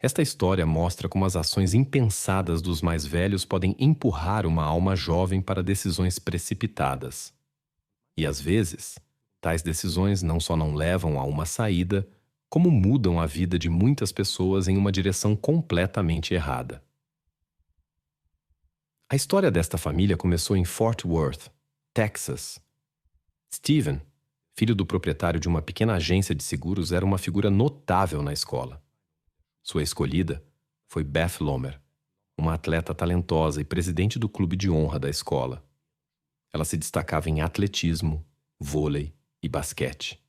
Esta história mostra como as ações impensadas dos mais velhos podem empurrar uma alma jovem para decisões precipitadas. E às vezes, tais decisões não só não levam a uma saída, como mudam a vida de muitas pessoas em uma direção completamente errada. A história desta família começou em Fort Worth, Texas. Steven, filho do proprietário de uma pequena agência de seguros, era uma figura notável na escola. Sua escolhida foi Beth Lomer, uma atleta talentosa e presidente do clube de honra da escola. Ela se destacava em atletismo, vôlei e basquete.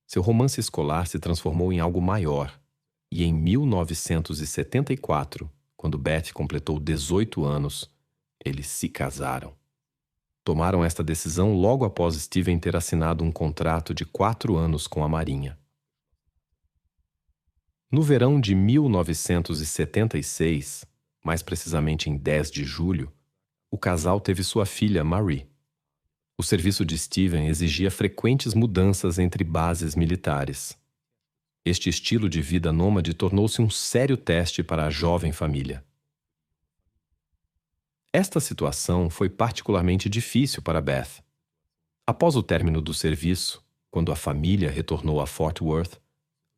Seu romance escolar se transformou em algo maior, e em 1974, quando Beth completou 18 anos, eles se casaram. Tomaram esta decisão logo após Steven ter assinado um contrato de 4 anos com a Marinha. No verão de 1976, mais precisamente em 10 de julho, o casal teve sua filha Marie. O serviço de Steven exigia frequentes mudanças entre bases militares. Este estilo de vida nômade tornou-se um sério teste para a jovem família. Esta situação foi particularmente difícil para Beth. Após o término do serviço, quando a família retornou a Fort Worth,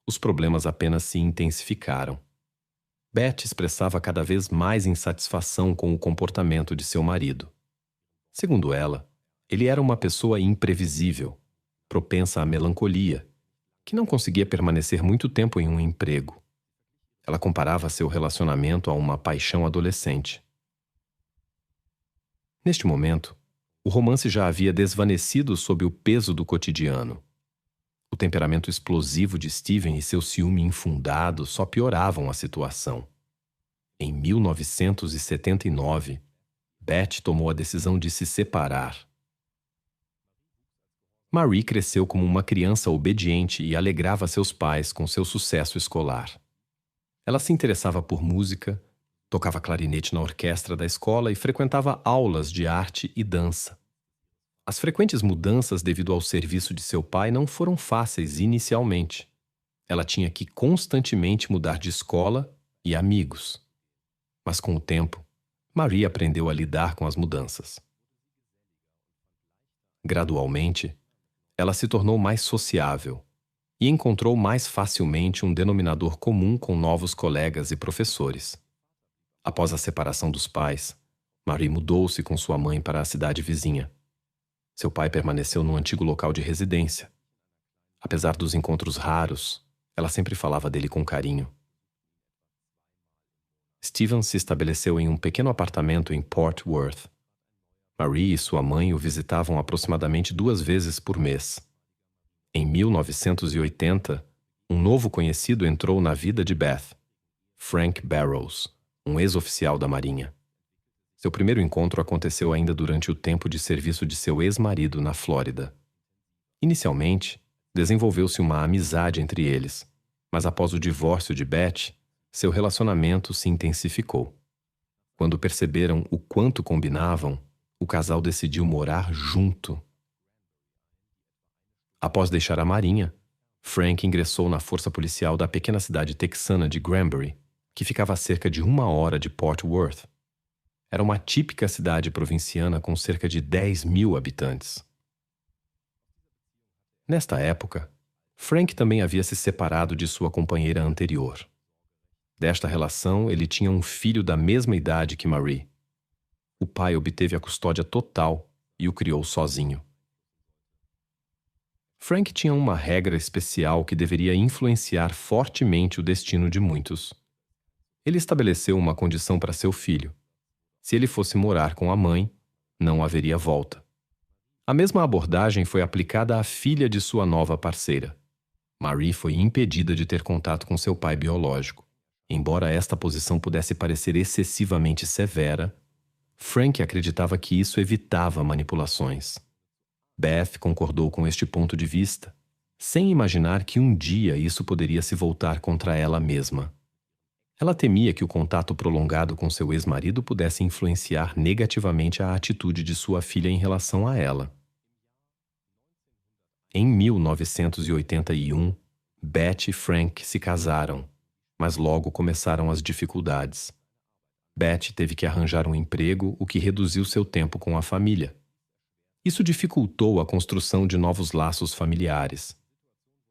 os problemas apenas se intensificaram. Beth expressava cada vez mais insatisfação com o comportamento de seu marido. Segundo ela, ele era uma pessoa imprevisível, propensa à melancolia, que não conseguia permanecer muito tempo em um emprego. Ela comparava seu relacionamento a uma paixão adolescente. Neste momento, o romance já havia desvanecido sob o peso do cotidiano. O temperamento explosivo de Steven e seu ciúme infundado só pioravam a situação. Em 1979, Beth tomou a decisão de se separar. Marie cresceu como uma criança obediente e alegrava seus pais com seu sucesso escolar. Ela se interessava por música, tocava clarinete na orquestra da escola e frequentava aulas de arte e dança. As frequentes mudanças devido ao serviço de seu pai não foram fáceis inicialmente. Ela tinha que constantemente mudar de escola e amigos. Mas com o tempo, Marie aprendeu a lidar com as mudanças. Gradualmente, ela se tornou mais sociável e encontrou mais facilmente um denominador comum com novos colegas e professores. Após a separação dos pais, Marie mudou-se com sua mãe para a cidade vizinha. Seu pai permaneceu no antigo local de residência. Apesar dos encontros raros, ela sempre falava dele com carinho. Steven se estabeleceu em um pequeno apartamento em Fort Worth. Marie e sua mãe o visitavam aproximadamente 2 vezes por mês. Em 1980, um novo conhecido entrou na vida de Beth, Frank Barrows, um ex-oficial da Marinha. Seu primeiro encontro aconteceu ainda durante o tempo de serviço de seu ex-marido na Flórida. Inicialmente, desenvolveu-se uma amizade entre eles, mas após o divórcio de Beth, seu relacionamento se intensificou. Quando perceberam o quanto combinavam, o casal decidiu morar junto. Após deixar a Marinha, Frank ingressou na força policial da pequena cidade texana de Granbury, que ficava a cerca de 1 hora de Fort Worth. Era uma típica cidade provinciana com cerca de 10.000 habitantes. Nesta época, Frank também havia se separado de sua companheira anterior. Desta relação, ele tinha um filho da mesma idade que Marie. O pai obteve a custódia total e o criou sozinho. Frank tinha uma regra especial que deveria influenciar fortemente o destino de muitos. Ele estabeleceu uma condição para seu filho. Se ele fosse morar com a mãe, não haveria volta. A mesma abordagem foi aplicada à filha de sua nova parceira. Marie foi impedida de ter contato com seu pai biológico. Embora esta posição pudesse parecer excessivamente severa, Frank acreditava que isso evitava manipulações. Beth concordou com este ponto de vista, sem imaginar que um dia isso poderia se voltar contra ela mesma. Ela temia que o contato prolongado com seu ex-marido pudesse influenciar negativamente a atitude de sua filha em relação a ela. Em 1981, Beth e Frank se casaram. Mas logo começaram as dificuldades. Beth teve que arranjar um emprego, o que reduziu seu tempo com a família. Isso dificultou a construção de novos laços familiares.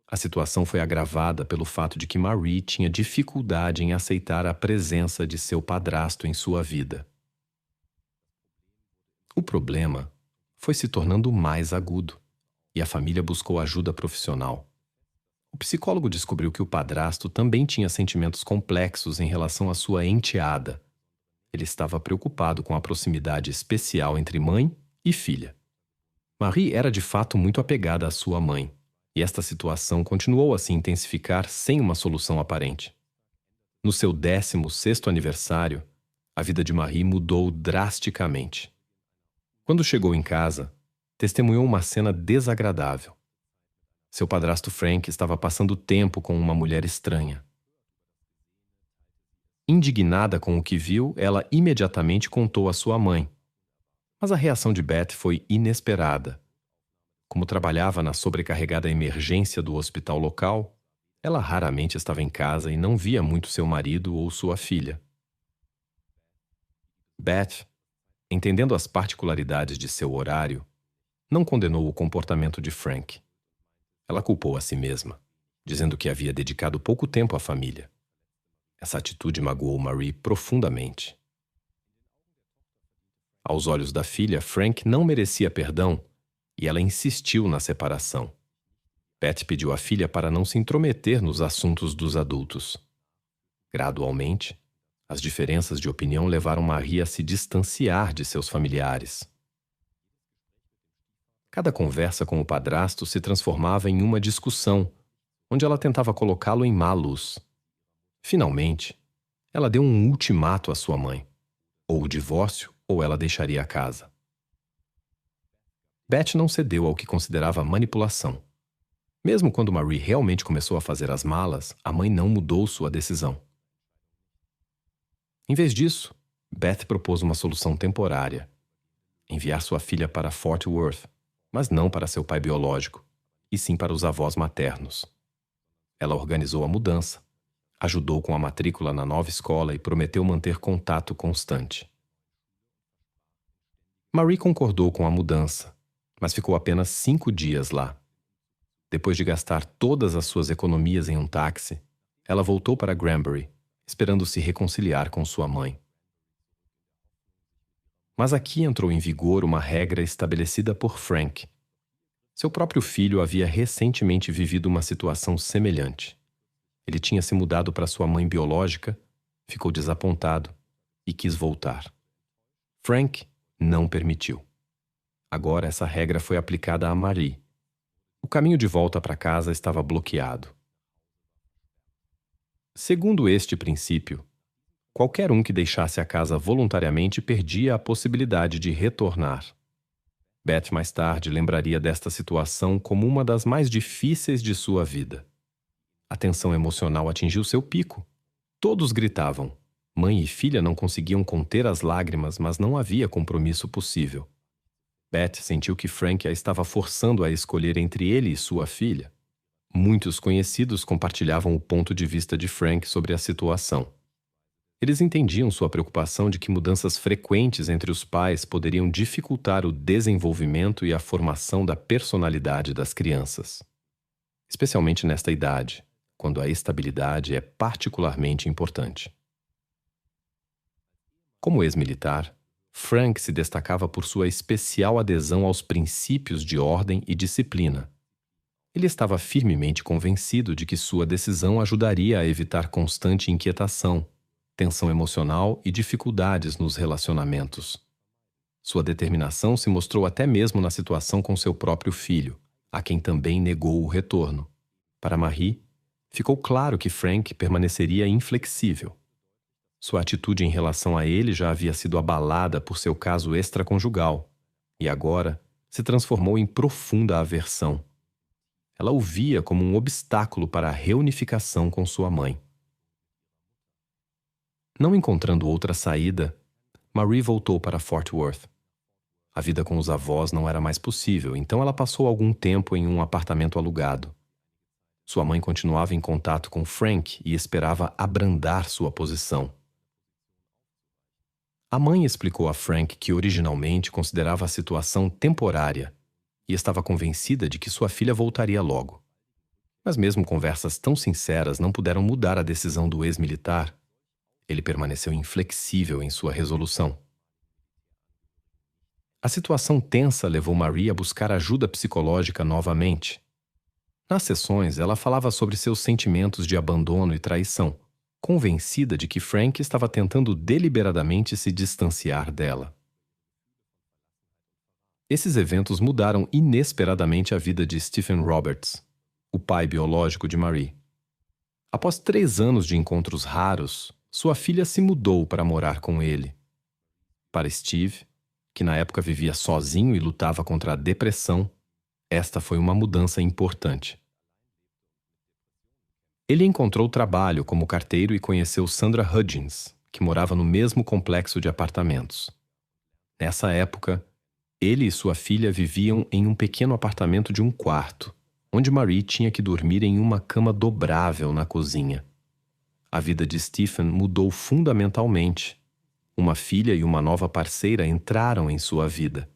A situação foi agravada pelo fato de que Marie tinha dificuldade em aceitar a presença de seu padrasto em sua vida. O problema foi se tornando mais agudo, e a família buscou ajuda profissional. O psicólogo descobriu que o padrasto também tinha sentimentos complexos em relação à sua enteada. Ele estava preocupado com a proximidade especial entre mãe e filha. Marie era de fato muito apegada à sua mãe, e esta situação continuou a se intensificar sem uma solução aparente. No seu 16º aniversário, a vida de Marie mudou drasticamente. Quando chegou em casa, testemunhou uma cena desagradável. Seu padrasto Frank estava passando tempo com uma mulher estranha. Indignada com o que viu, ela imediatamente contou à sua mãe. Mas a reação de Beth foi inesperada. Como trabalhava na sobrecarregada emergência do hospital local, ela raramente estava em casa e não via muito seu marido ou sua filha. Beth, entendendo as particularidades de seu horário, não condenou o comportamento de Frank. Ela culpou a si mesma, dizendo que havia dedicado pouco tempo à família. Essa atitude magoou Marie profundamente. Aos olhos da filha, Frank não merecia perdão e ela insistiu na separação. Beth pediu à filha para não se intrometer nos assuntos dos adultos. Gradualmente, as diferenças de opinião levaram Marie a se distanciar de seus familiares. Cada conversa com o padrasto se transformava em uma discussão, onde ela tentava colocá-lo em má luz. Finalmente, ela deu um ultimato à sua mãe: ou o divórcio, ou ela deixaria a casa. Beth não cedeu ao que considerava manipulação. Mesmo quando Marie realmente começou a fazer as malas, a mãe não mudou sua decisão. Em vez disso, Beth propôs uma solução temporária: enviar sua filha para Fort Worth, mas não para seu pai biológico, e sim para os avós maternos. Ela organizou a mudança, ajudou com a matrícula na nova escola e prometeu manter contato constante. Marie concordou com a mudança, mas ficou apenas 5 dias lá. Depois de gastar todas as suas economias em um táxi, ela voltou para Granbury, esperando se reconciliar com sua mãe. Mas aqui entrou em vigor uma regra estabelecida por Frank. Seu próprio filho havia recentemente vivido uma situação semelhante. Ele tinha se mudado para sua mãe biológica, ficou desapontado e quis voltar. Frank não permitiu. Agora essa regra foi aplicada a Marie. O caminho de volta para casa estava bloqueado. Segundo este princípio, qualquer um que deixasse a casa voluntariamente perdia a possibilidade de retornar. Beth mais tarde lembraria desta situação como uma das mais difíceis de sua vida. A tensão emocional atingiu seu pico. Todos gritavam. Mãe e filha não conseguiam conter as lágrimas, mas não havia compromisso possível. Beth sentiu que Frank a estava forçando a escolher entre ele e sua filha. Muitos conhecidos compartilhavam o ponto de vista de Frank sobre a situação. Eles entendiam sua preocupação de que mudanças frequentes entre os pais poderiam dificultar o desenvolvimento e a formação da personalidade das crianças. Especialmente nesta idade, quando a estabilidade é particularmente importante. Como ex-militar, Frank se destacava por sua especial adesão aos princípios de ordem e disciplina. Ele estava firmemente convencido de que sua decisão ajudaria a evitar constante inquietação, tensão emocional e dificuldades nos relacionamentos. Sua determinação se mostrou até mesmo na situação com seu próprio filho, a quem também negou o retorno. Para Marie, ficou claro que Frank permaneceria inflexível. Sua atitude em relação a ele já havia sido abalada por seu caso extraconjugal, e agora se transformou em profunda aversão. Ela o via como um obstáculo para a reunificação com sua mãe. Não encontrando outra saída, Marie voltou para Fort Worth. A vida com os avós não era mais possível, então ela passou algum tempo em um apartamento alugado. Sua mãe continuava em contato com Frank e esperava abrandar sua posição. A mãe explicou a Frank que originalmente considerava a situação temporária e estava convencida de que sua filha voltaria logo. Mas mesmo conversas tão sinceras não puderam mudar a decisão do ex-militar. Ele permaneceu inflexível em sua resolução. A situação tensa levou Marie a buscar ajuda psicológica novamente. Nas sessões, ela falava sobre seus sentimentos de abandono e traição, convencida de que Frank estava tentando deliberadamente se distanciar dela. Esses eventos mudaram inesperadamente a vida de Stephen Roberts, o pai biológico de Marie. Após 3 anos de encontros raros, sua filha se mudou para morar com ele. Para Steve, que na época vivia sozinho e lutava contra a depressão, esta foi uma mudança importante. Ele encontrou trabalho como carteiro e conheceu Sandra Hudgens, que morava no mesmo complexo de apartamentos. Nessa época, ele e sua filha viviam em um pequeno apartamento de 1 quarto, onde Marie tinha que dormir em uma cama dobrável na cozinha. A vida de Stephen mudou fundamentalmente. Uma filha e uma nova parceira entraram em sua vida.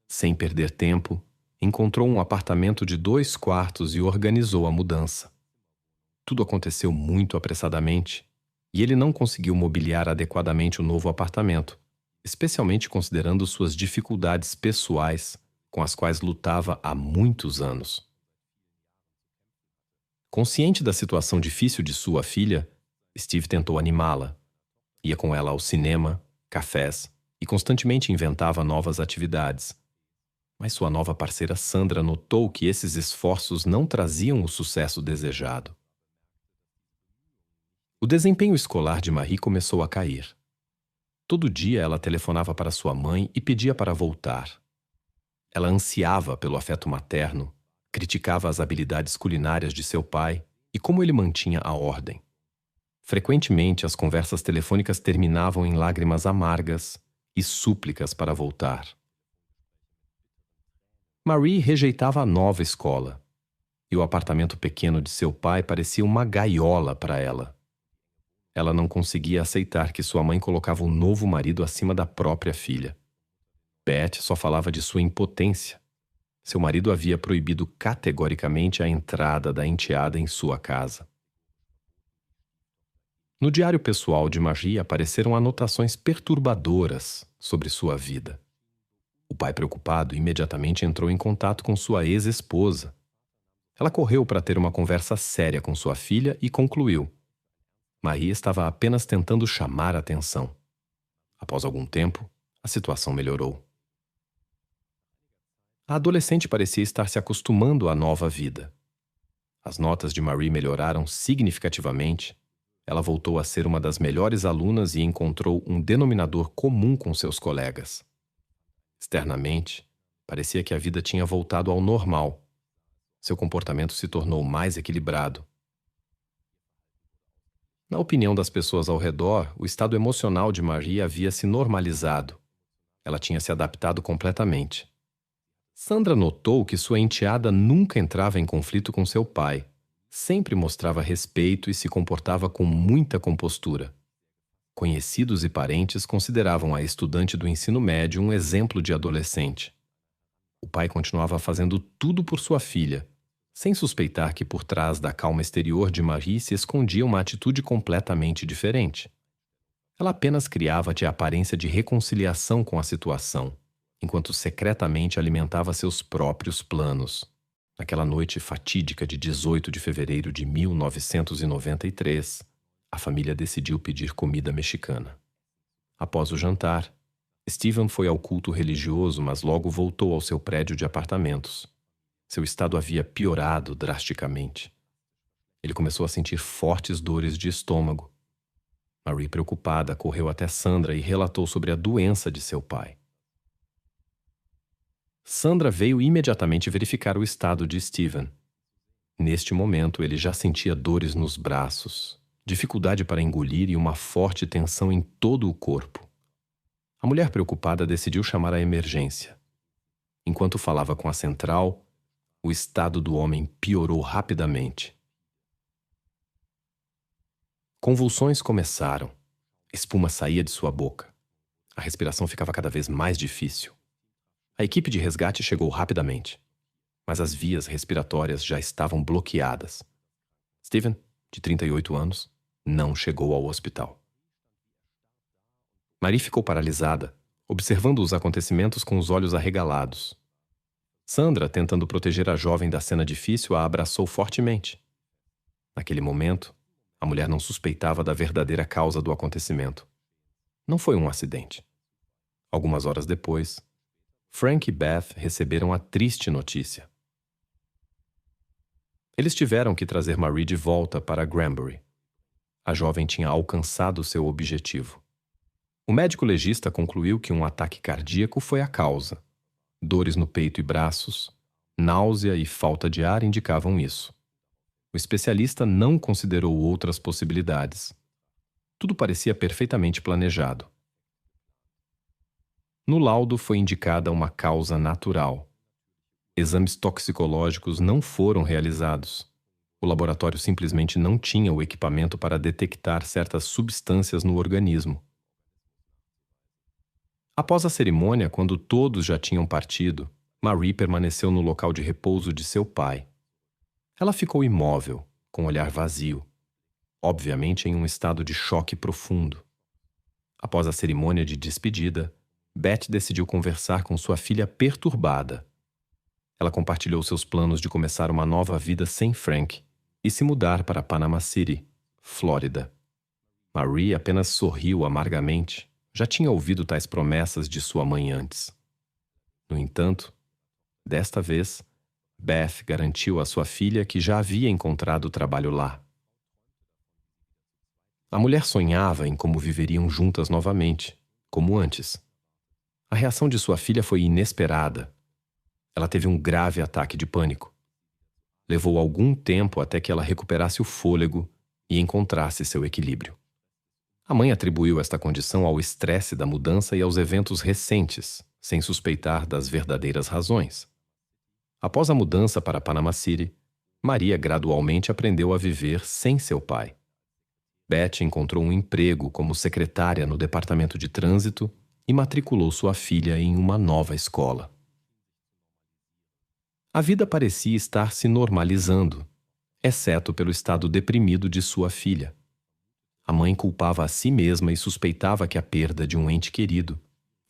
Sem perder tempo, encontrou um apartamento de 2 quartos e organizou a mudança. Tudo aconteceu muito apressadamente, e ele não conseguiu mobiliar adequadamente o novo apartamento, especialmente considerando suas dificuldades pessoais, com as quais lutava há muitos anos. Consciente da situação difícil de sua filha, Steve tentou animá-la. Ia com ela ao cinema, cafés e constantemente inventava novas atividades. Mas sua nova parceira Sandra notou que esses esforços não traziam o sucesso desejado. O desempenho escolar de Marie começou a cair. Todo dia ela telefonava para sua mãe e pedia para voltar. Ela ansiava pelo afeto materno, criticava as habilidades culinárias de seu pai e como ele mantinha a ordem. Frequentemente, as conversas telefônicas terminavam em lágrimas amargas e súplicas para voltar. Marie rejeitava a nova escola, e o apartamento pequeno de seu pai parecia uma gaiola para ela. Ela não conseguia aceitar que sua mãe colocava um novo marido acima da própria filha. Beth só falava de sua impotência. Seu marido havia proibido categoricamente a entrada da enteada em sua casa. No diário pessoal de Marie apareceram anotações perturbadoras sobre sua vida. O pai, preocupado, imediatamente entrou em contato com sua ex-esposa. Ela correu para ter uma conversa séria com sua filha e concluiu: Marie estava apenas tentando chamar a atenção. Após algum tempo, a situação melhorou. A adolescente parecia estar se acostumando à nova vida. As notas de Marie melhoraram significativamente. Ela voltou a ser uma das melhores alunas e encontrou um denominador comum com seus colegas. Externamente, parecia que a vida tinha voltado ao normal. Seu comportamento se tornou mais equilibrado. Na opinião das pessoas ao redor, o estado emocional de Marie havia se normalizado. Ela tinha se adaptado completamente. Sandra notou que sua enteada nunca entrava em conflito com seu pai. Sempre mostrava respeito e se comportava com muita compostura. Conhecidos e parentes consideravam a estudante do ensino médio um exemplo de adolescente. O pai continuava fazendo tudo por sua filha, sem suspeitar que por trás da calma exterior de Marie se escondia uma atitude completamente diferente. Ela apenas criava a aparência de reconciliação com a situação, enquanto secretamente alimentava seus próprios planos. Naquela noite fatídica de 18 de fevereiro de 1993, a família decidiu pedir comida mexicana. Após o jantar, Stephen foi ao culto religioso, mas logo voltou ao seu prédio de apartamentos. Seu estado havia piorado drasticamente. Ele começou a sentir fortes dores de estômago. Marie, preocupada, correu até Sandra e relatou sobre a doença de seu pai. Sandra veio imediatamente verificar o estado de Stephen. Neste momento, ele já sentia dores nos braços, dificuldade para engolir e uma forte tensão em todo o corpo. A mulher preocupada decidiu chamar a emergência. Enquanto falava com a central, o estado do homem piorou rapidamente. Convulsões começaram. Espuma saía de sua boca. A respiração ficava cada vez mais difícil. A equipe de resgate chegou rapidamente, mas as vias respiratórias já estavam bloqueadas. Steven, de 38 anos, não chegou ao hospital. Marie ficou paralisada, observando os acontecimentos com os olhos arregalados. Sandra, tentando proteger a jovem da cena difícil, a abraçou fortemente. Naquele momento, a mulher não suspeitava da verdadeira causa do acontecimento. Não foi um acidente. Algumas horas depois, Frank e Beth receberam a triste notícia. Eles tiveram que trazer Marie de volta para Granbury. A jovem tinha alcançado seu objetivo. O médico legista concluiu que um ataque cardíaco foi a causa. Dores no peito e braços, náusea e falta de ar indicavam isso. O especialista não considerou outras possibilidades. Tudo parecia perfeitamente planejado. No laudo foi indicada uma causa natural. Exames toxicológicos não foram realizados. O laboratório simplesmente não tinha o equipamento para detectar certas substâncias no organismo. Após a cerimônia, quando todos já tinham partido, Marie permaneceu no local de repouso de seu pai. Ela ficou imóvel, com o olhar vazio, obviamente em um estado de choque profundo. Após a cerimônia de despedida, Beth decidiu conversar com sua filha perturbada. Ela compartilhou seus planos de começar uma nova vida sem Frank e se mudar para Panama City, Flórida. Marie apenas sorriu amargamente. Já tinha ouvido tais promessas de sua mãe antes. No entanto, desta vez, Beth garantiu à sua filha que já havia encontrado trabalho lá. A mulher sonhava em como viveriam juntas novamente, como antes. A reação de sua filha foi inesperada. Ela teve um grave ataque de pânico. Levou algum tempo até que ela recuperasse o fôlego e encontrasse seu equilíbrio. A mãe atribuiu esta condição ao estresse da mudança e aos eventos recentes, sem suspeitar das verdadeiras razões. Após a mudança para Panama City, Maria gradualmente aprendeu a viver sem seu pai. Beth encontrou um emprego como secretária no departamento de trânsito e matriculou sua filha em uma nova escola. A vida parecia estar se normalizando, exceto pelo estado deprimido de sua filha. A mãe culpava a si mesma e suspeitava que a perda de um ente querido,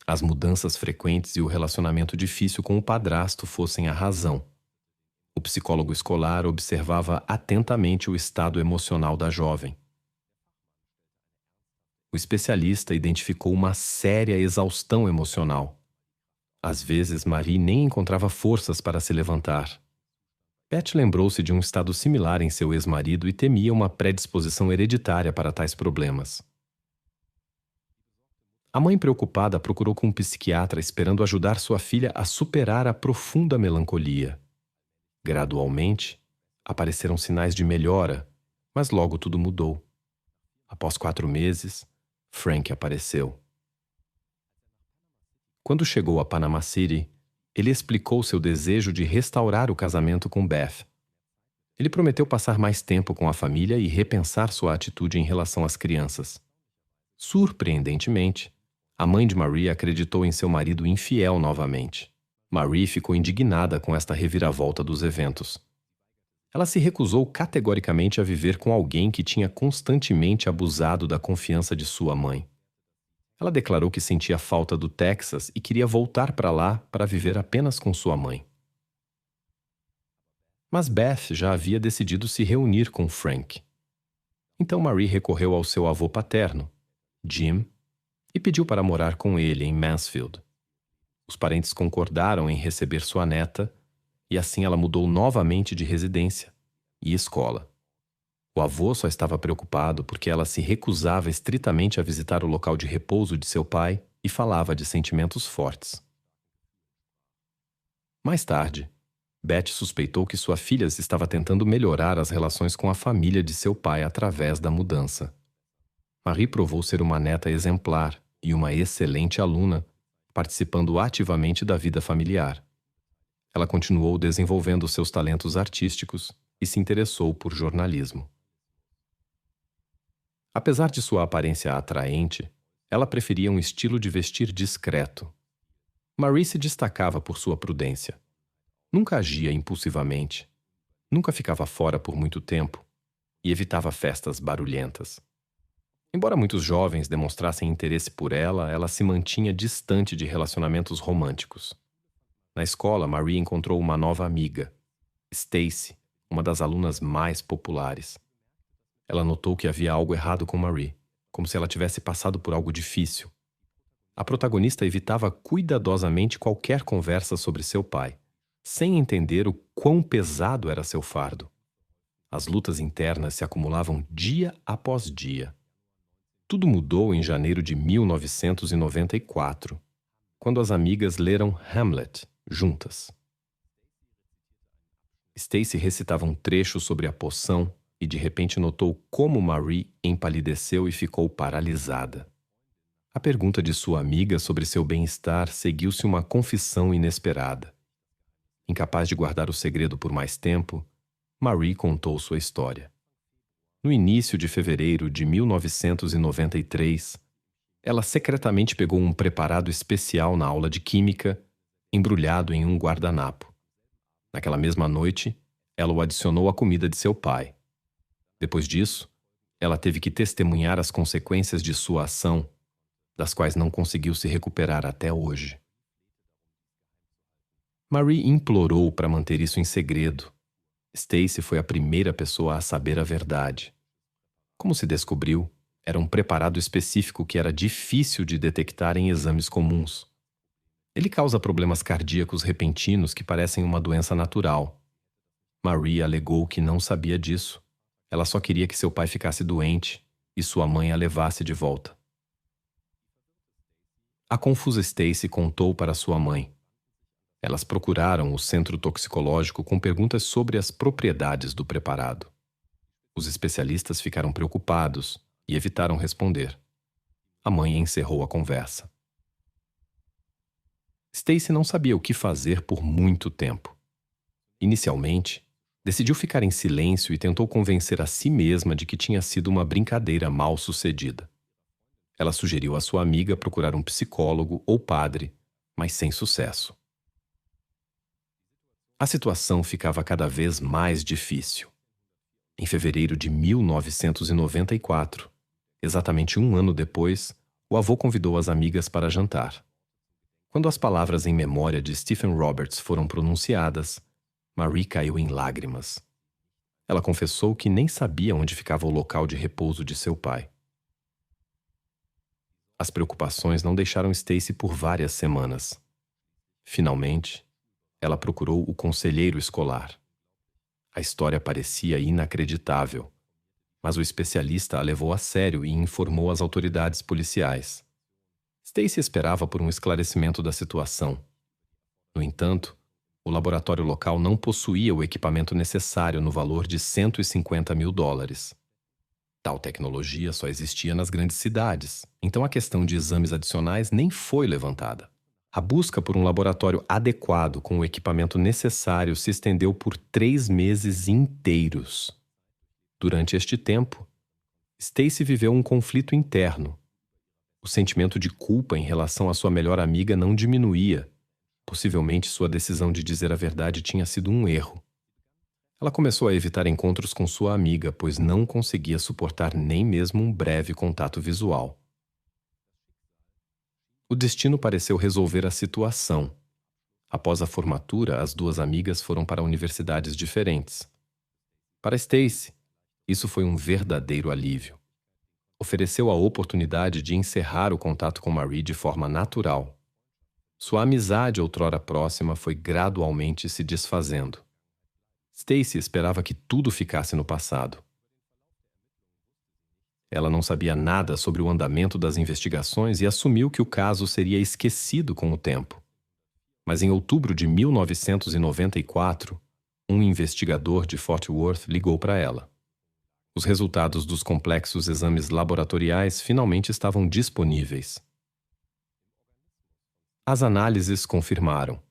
as mudanças frequentes e o relacionamento difícil com o padrasto fossem a razão. O psicólogo escolar observava atentamente o estado emocional da jovem. O especialista identificou uma séria exaustão emocional. Às vezes, Marie nem encontrava forças para se levantar. Beth lembrou-se de um estado similar em seu ex-marido e temia uma predisposição hereditária para tais problemas. A mãe preocupada procurou com um psiquiatra esperando ajudar sua filha a superar a profunda melancolia. Gradualmente, apareceram sinais de melhora, mas logo tudo mudou. Após 4 meses, Frank apareceu. Quando chegou a Panama City, ele explicou seu desejo de restaurar o casamento com Beth. Ele prometeu passar mais tempo com a família e repensar sua atitude em relação às crianças. Surpreendentemente, a mãe de Marie acreditou em seu marido infiel novamente. Marie ficou indignada com esta reviravolta dos eventos. Ela se recusou categoricamente a viver com alguém que tinha constantemente abusado da confiança de sua mãe. Ela declarou que sentia falta do Texas e queria voltar para lá para viver apenas com sua mãe. Mas Beth já havia decidido se reunir com Frank. Então Marie recorreu ao seu avô paterno, Jim, e pediu para morar com ele em Mansfield. Os parentes concordaram em receber sua neta, e assim ela mudou novamente de residência e escola. O avô só estava preocupado porque ela se recusava estritamente a visitar o local de repouso de seu pai e falava de sentimentos fortes. Mais tarde, Beth suspeitou que sua filha estava tentando melhorar as relações com a família de seu pai através da mudança. Marie provou ser uma neta exemplar e uma excelente aluna, participando ativamente da vida familiar. Ela continuou desenvolvendo seus talentos artísticos e se interessou por jornalismo. Apesar de sua aparência atraente, ela preferia um estilo de vestir discreto. Marie se destacava por sua prudência. Nunca agia impulsivamente, nunca ficava fora por muito tempo e evitava festas barulhentas. Embora muitos jovens demonstrassem interesse por ela, ela se mantinha distante de relacionamentos românticos. Na escola, Marie encontrou uma nova amiga, Stacy, uma das alunas mais populares. Ela notou que havia algo errado com Marie, como se ela tivesse passado por algo difícil. A protagonista evitava cuidadosamente qualquer conversa sobre seu pai, sem entender o quão pesado era seu fardo. As lutas internas se acumulavam dia após dia. Tudo mudou em janeiro de 1994, quando as amigas leram Hamlet juntas. Stacy recitava um trecho sobre a poção e de repente notou como Marie empalideceu e ficou paralisada. A pergunta de sua amiga sobre seu bem-estar seguiu-se uma confissão inesperada. Incapaz de guardar o segredo por mais tempo, Marie contou sua história. No início de fevereiro de 1993, ela secretamente pegou um preparado especial na aula de química, embrulhado em um guardanapo. Naquela mesma noite, ela o adicionou à comida de seu pai. Depois disso, ela teve que testemunhar as consequências de sua ação, das quais não conseguiu se recuperar até hoje. Marie implorou para manter isso em segredo. Stacy foi a primeira pessoa a saber a verdade. Como se descobriu, era um preparado específico que era difícil de detectar em exames comuns. Ele causa problemas cardíacos repentinos que parecem uma doença natural. Marie alegou que não sabia disso. Ela só queria que seu pai ficasse doente e sua mãe a levasse de volta. A confusa Stacy contou para sua mãe. Elas procuraram o centro toxicológico com perguntas sobre as propriedades do preparado. Os especialistas ficaram preocupados e evitaram responder. A mãe encerrou a conversa. Stacy não sabia o que fazer por muito tempo. Inicialmente, decidiu ficar em silêncio e tentou convencer a si mesma de que tinha sido uma brincadeira mal sucedida. Ela sugeriu à sua amiga procurar um psicólogo ou padre, mas sem sucesso. A situação ficava cada vez mais difícil. Em fevereiro de 1994, exatamente um ano depois, o avô convidou as amigas para jantar. Quando as palavras em memória de Stephen Roberts foram pronunciadas, Marie caiu em lágrimas. Ela confessou que nem sabia onde ficava o local de repouso de seu pai. As preocupações não deixaram Stacy por várias semanas. Finalmente, ela procurou o conselheiro escolar. A história parecia inacreditável, mas o especialista a levou a sério e informou as autoridades policiais. Stacy esperava por um esclarecimento da situação. No entanto, o laboratório local não possuía o equipamento necessário no valor de $150 mil. Tal tecnologia só existia nas grandes cidades, então a questão de exames adicionais nem foi levantada. A busca por um laboratório adequado com o equipamento necessário se estendeu por 3 meses inteiros. Durante este tempo, Stacy viveu um conflito interno. O sentimento de culpa em relação à sua melhor amiga não diminuía. Possivelmente sua decisão de dizer a verdade tinha sido um erro. Ela começou a evitar encontros com sua amiga, pois não conseguia suportar nem mesmo um breve contato visual. O destino pareceu resolver a situação. Após a formatura, as duas amigas foram para universidades diferentes. Para Stacy, isso foi um verdadeiro alívio. Ofereceu a oportunidade de encerrar o contato com Marie de forma natural. Sua amizade outrora próxima foi gradualmente se desfazendo. Stacy esperava que tudo ficasse no passado. Ela não sabia nada sobre o andamento das investigações e assumiu que o caso seria esquecido com o tempo. Mas em outubro de 1994, um investigador de Fort Worth ligou para ela. Os resultados dos complexos exames laboratoriais finalmente estavam disponíveis. As análises confirmaram.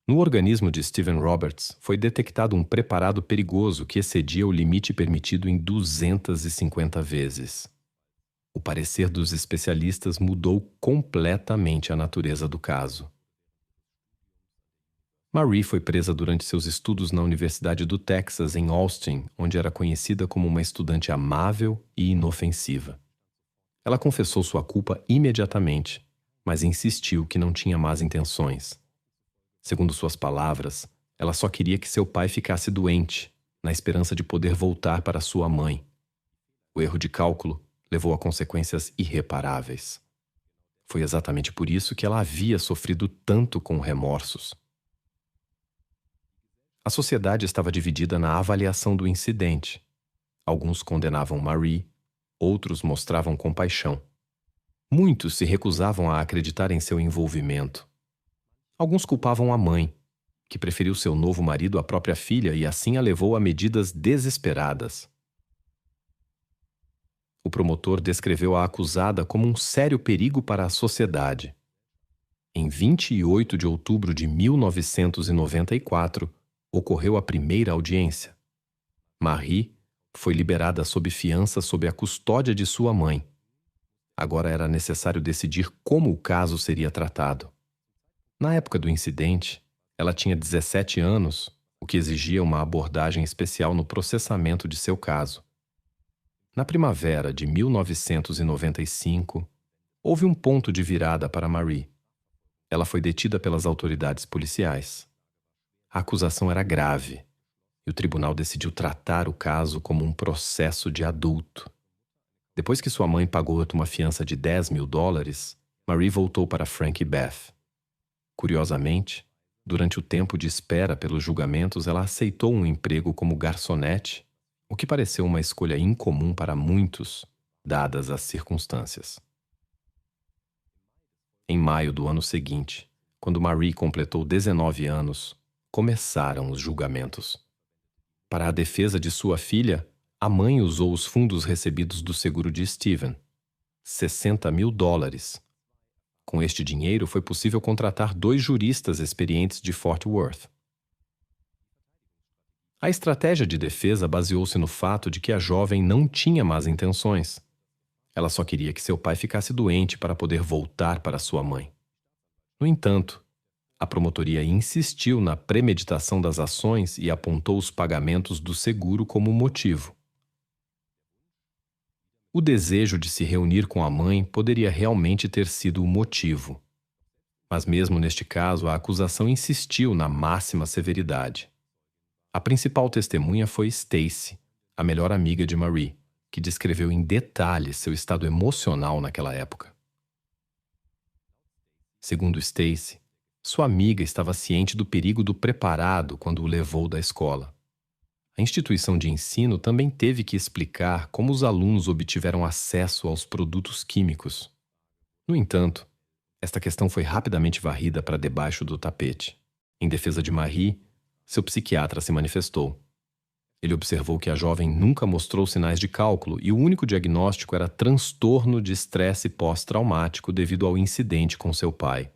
No organismo de Stephen Roberts foi detectado um preparado perigoso que excedia o limite permitido em 250 vezes. O parecer dos especialistas mudou completamente a natureza do caso. Marie foi presa durante seus estudos na Universidade do Texas, em Austin, onde era conhecida como uma estudante amável e inofensiva. Ela confessou sua culpa imediatamente, mas insistiu que não tinha más intenções. Segundo suas palavras, ela só queria que seu pai ficasse doente, na esperança de poder voltar para sua mãe. O erro de cálculo levou a consequências irreparáveis. Foi exatamente por isso que ela havia sofrido tanto com remorsos. A sociedade estava dividida na avaliação do incidente. Alguns condenavam Marie, outros mostravam compaixão. Muitos se recusavam a acreditar em seu envolvimento. Alguns culpavam a mãe, que preferiu seu novo marido à própria filha e assim a levou a medidas desesperadas. O promotor descreveu a acusada como um sério perigo para a sociedade. Em 28 de outubro de 1994, ocorreu a primeira audiência. Marie foi liberada sob fiança sob a custódia de sua mãe. Agora era necessário decidir como o caso seria tratado. Na época do incidente, ela tinha 17 anos, o que exigia uma abordagem especial no processamento de seu caso. Na primavera de 1995, houve um ponto de virada para Marie. Ela foi detida pelas autoridades policiais. A acusação era grave, e o tribunal decidiu tratar o caso como um processo de adulto. Depois que sua mãe pagou uma fiança de $10.000, Marie voltou para Frank e Beth. Curiosamente, durante o tempo de espera pelos julgamentos, ela aceitou um emprego como garçonete, o que pareceu uma escolha incomum para muitos, dadas as circunstâncias. Em maio do ano seguinte, quando Marie completou 19 anos, começaram os julgamentos. Para a defesa de sua filha, a mãe usou os fundos recebidos do seguro de Stephen, $60.000. Com este dinheiro, foi possível contratar 2 juristas experientes de Fort Worth. A estratégia de defesa baseou-se no fato de que a jovem não tinha más intenções. Ela só queria que seu pai ficasse doente para poder voltar para sua mãe. No entanto, a promotoria insistiu na premeditação das ações e apontou os pagamentos do seguro como motivo. O desejo de se reunir com a mãe poderia realmente ter sido o motivo. Mas mesmo neste caso, a acusação insistiu na máxima severidade. A principal testemunha foi Stacy, a melhor amiga de Marie, que descreveu em detalhes seu estado emocional naquela época. Segundo Stacy, sua amiga estava ciente do perigo do preparado quando o levou da escola. A instituição de ensino também teve que explicar como os alunos obtiveram acesso aos produtos químicos. No entanto, esta questão foi rapidamente varrida para debaixo do tapete. Em defesa de Marie, seu psiquiatra se manifestou. Ele observou que a jovem nunca mostrou sinais de cálculo e o único diagnóstico era transtorno de estresse pós-traumático devido ao incidente com seu pai.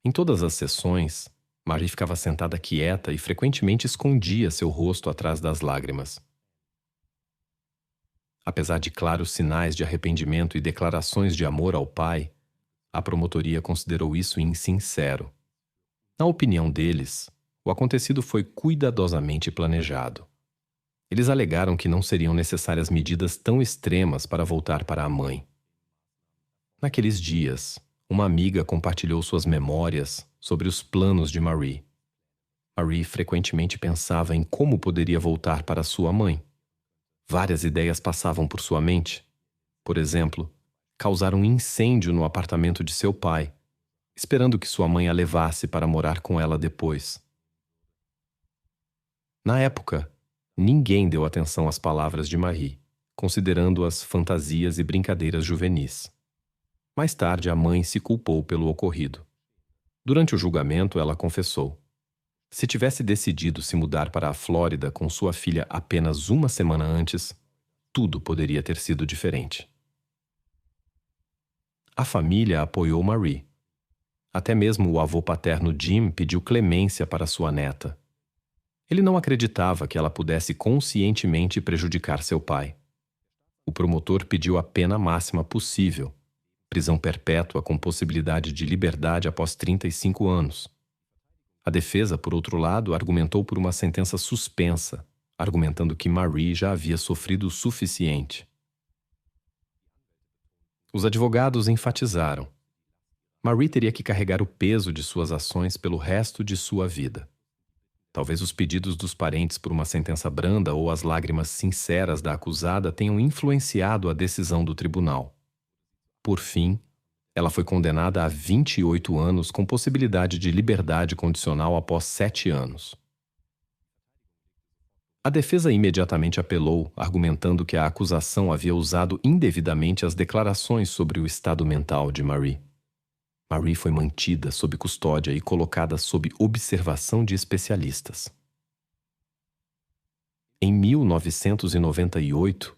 Em todas as sessões, Marie ficava sentada quieta e frequentemente escondia seu rosto atrás das lágrimas. Apesar de claros sinais de arrependimento e declarações de amor ao pai, a promotoria considerou isso insincero. Na opinião deles, o acontecido foi cuidadosamente planejado. Eles alegaram que não seriam necessárias medidas tão extremas para voltar para a mãe. Naqueles dias, uma amiga compartilhou suas memórias sobre os planos de Marie. Marie frequentemente pensava em como poderia voltar para sua mãe. Várias ideias passavam por sua mente. Por exemplo, causar um incêndio no apartamento de seu pai, esperando que sua mãe a levasse para morar com ela depois. Na época, ninguém deu atenção às palavras de Marie, considerando-as fantasias e brincadeiras juvenis. Mais tarde, a mãe se culpou pelo ocorrido. Durante o julgamento, ela confessou: se tivesse decidido se mudar para a Flórida com sua filha apenas uma semana antes, tudo poderia ter sido diferente. A família apoiou Marie. Até mesmo o avô paterno Jim pediu clemência para sua neta. Ele não acreditava que ela pudesse conscientemente prejudicar seu pai. O promotor pediu a pena máxima possível, prisão perpétua com possibilidade de liberdade após 35 anos. A defesa, por outro lado, argumentou por uma sentença suspensa, argumentando que Marie já havia sofrido o suficiente. Os advogados enfatizaram: Marie teria que carregar o peso de suas ações pelo resto de sua vida. Talvez os pedidos dos parentes por uma sentença branda ou as lágrimas sinceras da acusada tenham influenciado a decisão do tribunal. Por fim, ela foi condenada a 28 anos com possibilidade de liberdade condicional após 7 anos. A defesa imediatamente apelou, argumentando que a acusação havia usado indevidamente as declarações sobre o estado mental de Marie. Marie foi mantida sob custódia e colocada sob observação de especialistas. Em 1998,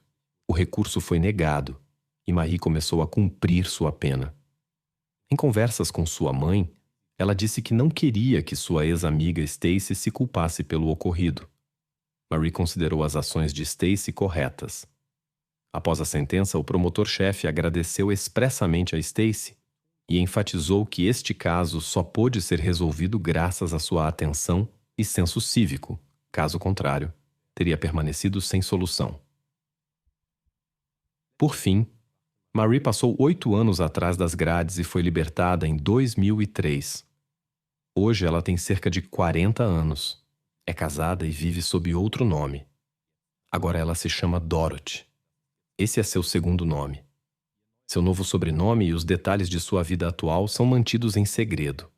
o recurso foi negado e Marie começou a cumprir sua pena. Em conversas com sua mãe, ela disse que não queria que sua ex-amiga Stacy se culpasse pelo ocorrido. Marie considerou as ações de Stacy corretas. Após a sentença, o promotor-chefe agradeceu expressamente a Stacy e enfatizou que este caso só pôde ser resolvido graças à sua atenção e senso cívico. Caso contrário, teria permanecido sem solução. Por fim, Marie passou 8 anos atrás das grades e foi libertada em 2003. Hoje ela tem cerca de 40 anos. É casada e vive sob outro nome. Agora ela se chama Dorothy. Esse é seu segundo nome. Seu novo sobrenome e os detalhes de sua vida atual são mantidos em segredo.